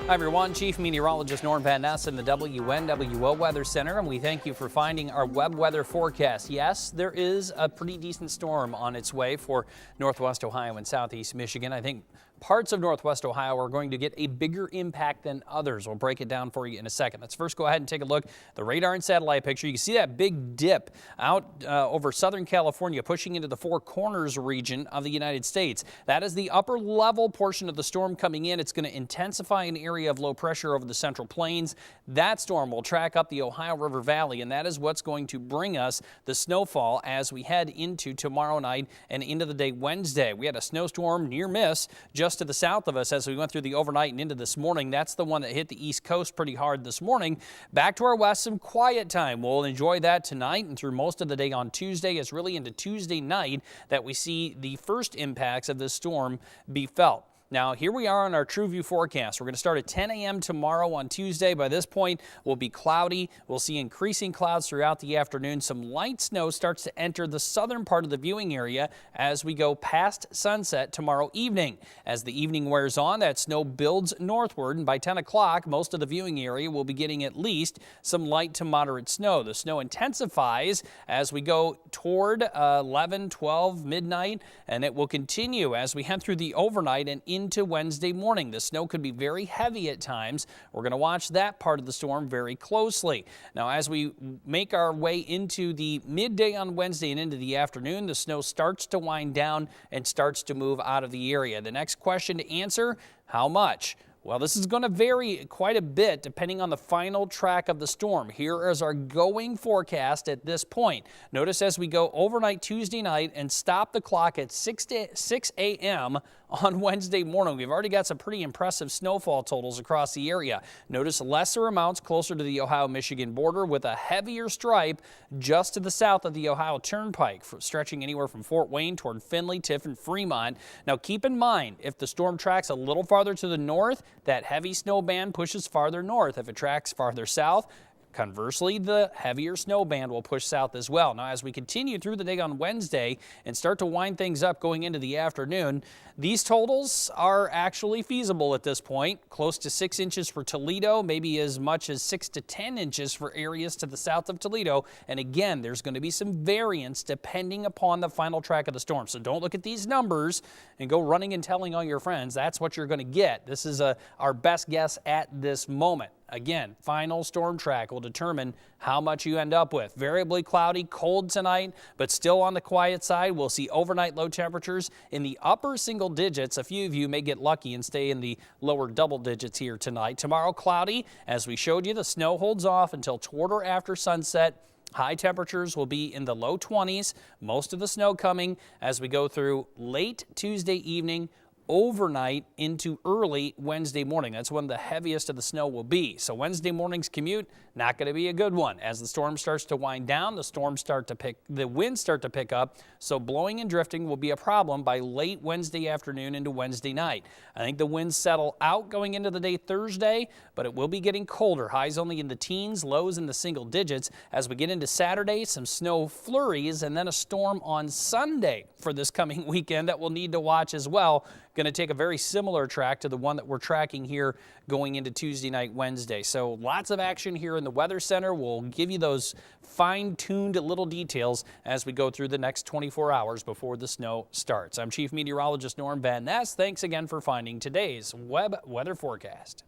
Hi everyone, Chief Meteorologist Norm Van Ness in the WNWO Weather Center, and we thank you for finding our web weather forecast. Yes, there is a pretty decent storm on its way for northwest Ohio and southeast Michigan. I think parts of northwest Ohio are going to get a bigger impact than others. We'll break it down for you in a second. Let's first go ahead and take a look at the radar and satellite picture. You can see that big dip out over Southern California, pushing into the Four Corners region of the United States. That is the upper level portion of the storm coming in. It's going to intensify an area of low pressure over the Central Plains. That storm will track up the Ohio River Valley, and that is what's going to bring us the snowfall as we head into tomorrow night and into the day Wednesday. We had a snowstorm near miss just to the south of us as we went through the overnight and into this morning. That's the one that hit the East Coast pretty hard this morning. Back to our west, some quiet time. We'll enjoy that tonight and through most of the day on Tuesday. It's really into Tuesday night that we see the first impacts of this storm be felt. Now, here we are on our True View forecast. We're going to start at 10 a.m. tomorrow on Tuesday. By this point, we'll be cloudy. We'll see increasing clouds throughout the afternoon. Some light snow starts to enter the southern part of the viewing area as we go past sunset tomorrow evening. As the evening wears on, that snow builds northward, and by 10 o'clock, most of the viewing area will be getting at least some light to moderate snow. The snow intensifies as we go toward 11, 12, midnight, and it will continue as we head through the overnight and into Wednesday morning. The snow could be very heavy at times. We're going to watch that part of the storm very closely. Now, as we make our way into the midday on Wednesday and into the afternoon, the snow starts to wind down and starts to move out of the area. The next question to answer, how much? Well, this is going to vary quite a bit depending on the final track of the storm. Here is our going forecast at this point. Notice as we go overnight Tuesday night and stop the clock at 6 a.m. on Wednesday morning, we've already got some pretty impressive snowfall totals across the area. Notice lesser amounts closer to the Ohio-Michigan border with a heavier stripe just to the south of the Ohio Turnpike, stretching anywhere from Fort Wayne toward Findlay, Tiffin, Fremont. Now, keep in mind, if the storm tracks a little farther to the north, that heavy snow band pushes farther north. If it tracks farther south, conversely, the heavier snow band will push south as well. Now, as we continue through the day on Wednesday and start to wind things up going into the afternoon, these totals are actually feasible at this point. Close to 6 inches for Toledo, maybe as much as 6 to 10 inches for areas to the south of Toledo. And again, there's going to be some variance depending upon the final track of the storm. So don't look at these numbers and go running and telling all your friends that's what you're going to get. This is our best guess at this moment. Again, final storm track will determine how much you end up with. Variably cloudy, cold tonight, but still on the quiet side. We'll see overnight low temperatures in the upper single digits. A few of you may get lucky and stay in the lower double digits here tonight. Tomorrow, cloudy. As we showed you, the snow holds off until toward or after sunset. High temperatures will be in the low 20s. Most of the snow coming as we go through late Tuesday evening, overnight into early Wednesday morning. That's when the heaviest of the snow will be. So Wednesday morning's commute, not going to be a good one. As the storm starts to wind down, the winds start to pick up. So blowing and drifting will be a problem by late Wednesday afternoon into Wednesday night. I think the winds settle out going into the day Thursday, but it will be getting colder. Highs only in the teens, lows in the single digits. As we get into Saturday, some snow flurries and then a storm on Sunday for this coming weekend that we'll need to watch as well. Going to take a very similar track to the one that we're tracking here going into Tuesday night, Wednesday. So lots of action here in the Weather Center. We'll give you those fine-tuned little details as we go through the next 24 hours before the snow starts. I'm Chief Meteorologist Norm Van Ness. Thanks again for finding today's web weather forecast.